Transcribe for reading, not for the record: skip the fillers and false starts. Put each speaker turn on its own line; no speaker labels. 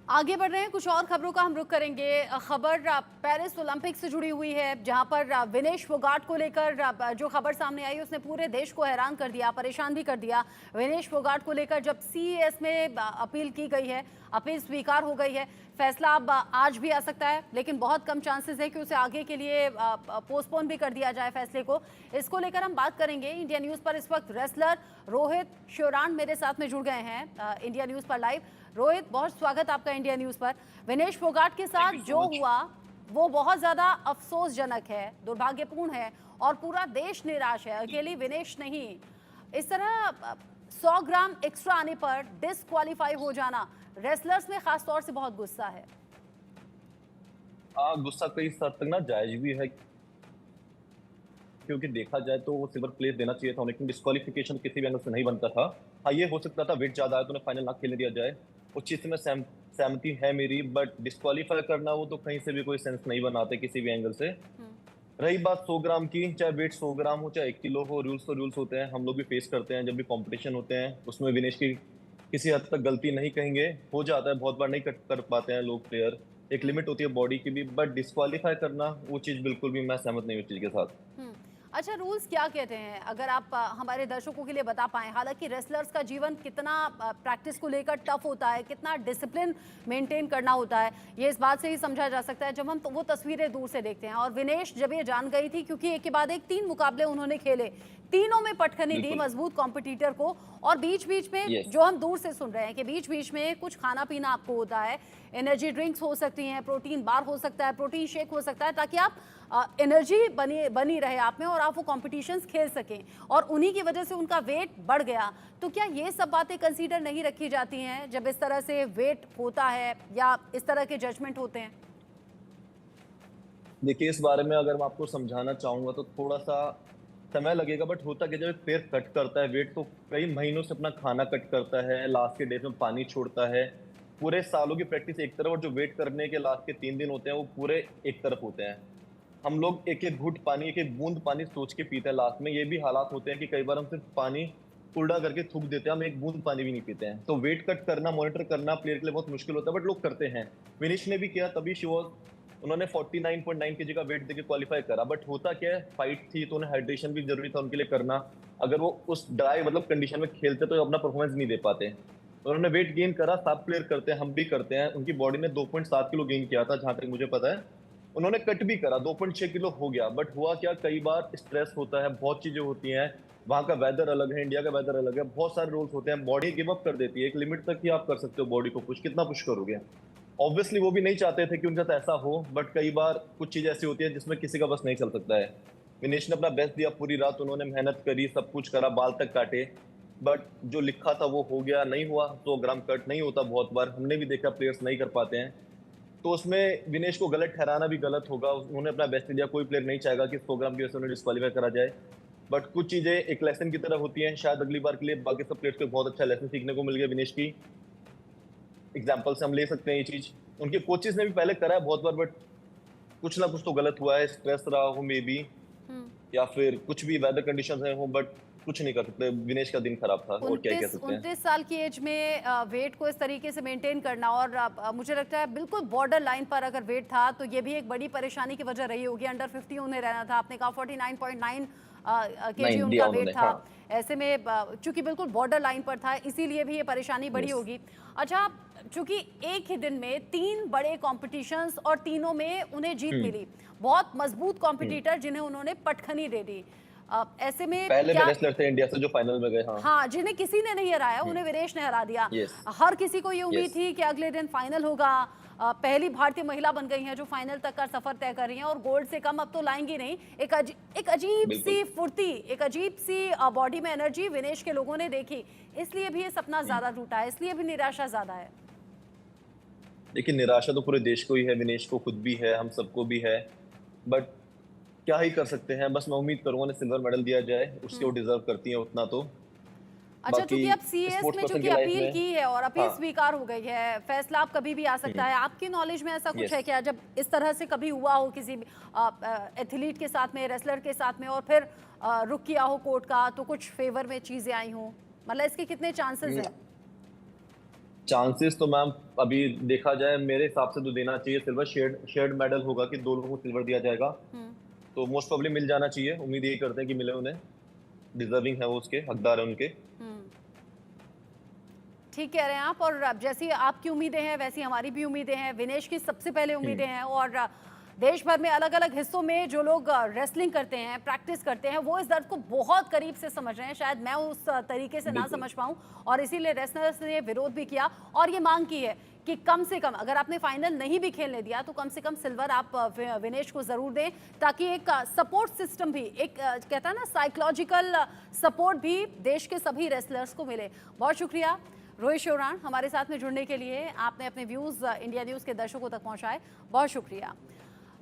आगे बढ़ रहे हैं, कुछ और खबरों का हम रुख करेंगे। खबर पेरिस ओलंपिक से जुड़ी हुई है, जहां पर विनेश फोगाट को लेकर जो खबर सामने आई उसने पूरे देश को हैरान कर दिया, परेशान भी कर दिया। विनेश फोगाट को लेकर जब सीएस में अपील की गई है, अपील स्वीकार हो गई है, फैसला अब आज भी आ सकता है, लेकिन बहुत कम चांसेस है कि उसे आगे के लिए पोस्टपोन भी कर दिया जाए फैसले को। इसको लेकर हम बात करेंगे। इंडिया न्यूज पर इस वक्त रेसलर रोहित श्योरान मेरे साथ में जुड़ गए हैं इंडिया न्यूज पर लाइव। रोहित, बहुत स्वागत आपका इंडिया न्यूज पर। विनेश फोगाट के साथ जो हुआ वो बहुत ज्यादा अफसोसजनक है, दुर्भाग्यपूर्ण है और पूरा देश निराश है। अकेली विनेश नहीं, इस तरह 100 ग्राम एक्स्ट्रा आने पर डिस्क्वालीफाई हो जाना रेसलर्स में खास तौर से बहुत गुस्सा है।
गुस्सा कई हद तक ना जायज भी है, क्योंकि देखा जाए तो वो सिल्वर प्लेट देना चाहिए था उन्हें, लेकिन डिस्क्वालिफिकेशन किसी भी एंगल से नहीं बनता था। हाँ, ये हो सकता था वेट ज्यादा है तो उन्हें फाइनल ना खेलने दिया जाए, उस चीज से मैं सहमति है मेरी, बट डिस्क्वालीफाई करना वो तो कहीं से भी कोई सेंस नहीं बनाते किसी भी एंगल से। रही बात 100 ग्राम की, चाहे वेट 100 ग्राम हो चाहे 1 किलो हो, रूल्स तो रूल्स होते हैं, हम लोग भी फेस करते हैं जब भी कंपटीशन होते हैं। उसमें विनेश की किसी हद तक गलती नहीं कहेंगे, हो जाता है, बहुत बार नहीं कर पाते हैं लोग प्लेयर, एक लिमिट होती है बॉडी की भी, बट डिस्क्वालीफाई करना वो चीज बिल्कुल भी मैं सहमत नहीं हूँ चीज के साथ।
हम्म। अच्छा, रूल्स क्या कहते हैं, अगर आप हमारे दर्शकों के लिए बता पाएं। हालांकि रेसलर्स का जीवन कितना प्रैक्टिस को लेकर टफ होता है, कितना डिसिप्लिन मेंटेन करना होता है, ये इस बात से ही समझा जा सकता है जब हम तो वो तस्वीरें दूर से देखते हैं। और विनेश जब ये जान गई थी, क्योंकि एक के बाद एक 3 मुकाबले उन्होंने खेले, तीनों में पटखनी दी
बिल्कुल।
मजबूत कॉम्पिटिटर को। और बीच बीच में
यस।
जो हम दूर से सुन रहे हैं कि बीच बीच में कुछ खाना पीना आपको होता है, एनर्जी ड्रिंक्स हो सकती हैं, प्रोटीन बार हो सकता है, प्रोटीन शेक हो सकता है, ताकि आप एनर्जी बनी रहे आप में और आप वो कॉम्पिटिशन्स खेल सकें। और उन्हीं की वजह से उनका वेट बढ़ गया। तो क्या ये सब बातें कंसीडर नहीं रखी जाती हैं जब इस तरह से वेट होता है या इस तरह के जजमेंट होते हैं?
देखिए, इस बारे में अगर मैं आपको समझाना चाहूंगा तो थोड़ा सा समय लगेगा, बट होता क्या, जब एक प्लेयर कट करता है वेट तो कई महीनों से अपना खाना कट करता है, लास्ट के डेज में पानी छोड़ता है, पूरे सालों की प्रैक्टिस एक तरफ, और जो वेट करने के लास्ट के 3 दिन होते हैं वो पूरे एक तरफ होते हैं। हम लोग एक एक घुट पानी, एक एक बूंद पानी सोच के पीते हैं, लास्ट में ये भी हालात होते हैं कि कई बार हम सिर्फ पानी कुल्ला करके थूक देते हैं, हम एक बूंद पानी भी नहीं पीते हैं। तो वेट कट करना, मॉनिटर करना प्लेयर के लिए बहुत मुश्किल होता है, बट लोग करते हैं। विनिश ने भी किया, तभी शी वॉज, उन्होंने 49.9 केजी का वेट देके क्वालिफाई करा। बट होता क्या है, फाइट थी तो उन्हें हाइड्रेशन भी जरूरी था उनके लिए करना। अगर वो उस ड्राई मतलब कंडीशन में खेलते तो अपना परफॉर्मेंस नहीं दे पाते। उन्होंने वेट गेन करा, सब प्लेयर करते हैं, हम भी करते हैं। उनकी बॉडी ने 2.7 किलो गेन किया था जहां तक मुझे पता है। उन्होंने कट भी करा, 2.6 किलो हो गया, बट हुआ क्या, कई बार स्ट्रेस होता है, बहुत चीजें होती हैं, वहां का वेदर अलग है, इंडिया का वेदर अलग है, बहुत सारे रूल्स होते हैं, बॉडी गिव अप कर देती है। एक लिमिट तक ही आप कर सकते हो बॉडी को पुश, कितना पुश करोगे। ऑब्वियसली वो भी नहीं चाहते थे कि उनके साथ ऐसा हो, बट कई बार कुछ चीज ऐसी होती है जिसमें किसी का बस नहीं चल सकता है। विनेश ने अपना बेस्ट दिया, पूरी रात उन्होंने मेहनत करी, सब कुछ करा, बाल तक काटे, बट जो लिखा था वो हो गया, नहीं हुआ। 100 ग्राम कट नहीं होता, बहुत बार हमने भी देखा प्लेयर्स नहीं कर पाते हैं, तो उसमें विनेश को गलत ठहराना भी गलत होगा। उन्होंने अपना बेस्ट दिया, कोई प्लेयर नहीं चाहेगा कि 100 ग्राम की वजह से उन्हें डिस्क्वालीफाई करा जाए। बट कुछ चीजें एक लेसन की तरह होती हैं, शायद अगली बार के लिए बाकी सब प्लेयर्स को बहुत अच्छा लेसन सीखने को मिल गया। विनेश की एग्जाम्पल से हम ले सकते हैं ये चीज, उनके कोचेस ने भी पहले करा है बहुत बार, बट कुछ ना कुछ तो गलत हुआ है, स्ट्रेस रहा हो मे बी, या फिर कुछ भी वेदर कंडीशन है हो, बट कुछ नहीं कर सकते। विनेश का दिन खराब था और क्या ही कह सकते हैं।
29 साल की एज में वेट को इस तरीके से मेंटेन करना, और मुझे लगता है बिल्कुल बॉर्डर लाइन पर अगर वेट था तो ये भी एक बड़ी परेशानी की वजह रही होगी। अंडर 50 उन्हें रहना था, आपने कहा 49.9 केजी
नहीं
उनका
दिया
वेट
उन्होंने,
था।
हाँ।
ऐसे में चूंकि बिल्कुल बॉर्डर लाइन पर था, इसीलिए भी ये परेशानी बड़ी
यस।
होगी। अच्छा, चूंकि एक ही दिन में 3 बड़े कॉम्पिटिशन्स और तीनों में उन्हें जीत
हम्म।
मिली, बहुत मजबूत
हम्म।
कॉम्पिटिटर जिन्हें उन्होंने पटखनी दे दी, ऐसे में
पहले भी
क्या?
रेसलर थे इंडिया से जो फाइनल में गए, हाँ।
हाँ, जिन्हें किसी ने नहीं हराया
हम्म।
उन्हें विनेश ने हरा दिया।
यस।
हर किसी को ये उम्मीद
यस।
थी कि अगले दिन फाइनल होगा। पहली भारतीय महिला बन गई हैं जो फाइनल तक का सफर तय कर रही हैं, और गोल्ड से कम अब तो लाएंगी नहीं। एक अजीब
बिल्कुल।
सी फुर्ती, एक अजीब सी बॉडी में एनर्जी विनेश के लोगों ने देखी, इसलिए भी ये सपना ज्यादा टूटा है, इसलिए भी निराशा ज्यादा है।
देखिए, निराशा तो पूरे देश को ही है, विनेश को खुद भी है, हम सबको भी है, बट क्या ही कर सकते हैं। बस मैं उम्मीद करूंगा उन्हें सिल्वर मेडल दिया जाए, उसके वो डिजर्व करती हैं उतना तो।
अच्छा,
बाकी
चूंकि अब सीएस
स्पोर्ट्स
में
पर्सन
चूंकि
की लाइफ
अपील
में।
की है और अपील
हाँ।
स्वीकार हो गई है, फैसला अब कभी भी आ सकता है। आपकी नॉलेज में ऐसा कुछ
यस।
है क्या, जब इस तरह से कभी हुआ हो किसी एथलीट के साथ में, रेसलर के साथ में, और फिर रुक किया हो कोर्ट का तो कुछ फेवर में चीजें आई हों? मतलब इसके कितने चांसेस हैं?
चांसेस तो मैम अभी देखा जाए मेरे हिसाब से तो देना चाहिए सिल्वर, शेयर्ड मेडल होगा कि 2 लोगों को सिल्वर दिया जाएगा।
हम्म।
तो मोस्ट प्रोबेबली मिल जाना चाहिए, उम्मीद यही करते हैं कि मिले उन्हें, डिजर्विंग है वो, उसके हकदार है उनके।
हम्म। ठीक कह रहे हैं आप, और अब जैसी आपकी उम्मीदें हैं वैसी हमारी भी उम्मीदें हैं, विनेश की सबसे पहले उम्मीदें हैं, और देश भर में अलग अलग हिस्सों में जो लोग रेसलिंग करते हैं, प्रैक्टिस करते हैं, वो इस दर्द को बहुत करीब से समझ रहे हैं। शायद मैं उस तरीके से ना
बिल्कुल।
समझ पाऊं, और इसीलिए रेसलर्स ने विरोध भी किया और ये मांग की है कि कम से कम अगर आपने फाइनल नहीं भी खेलने दिया तो कम से कम सिल्वर आप विनेश को जरूर दें, ताकि एक सपोर्ट सिस्टम भी, एक कहता है ना साइकोलॉजिकल सपोर्ट भी देश के सभी रेसलर्स को मिले। बहुत शुक्रिया रोहित शोरान हमारे साथ में जुड़ने के लिए, आपने अपने व्यूज इंडिया न्यूज के दर्शकों तक पहुंचाए, बहुत शुक्रिया।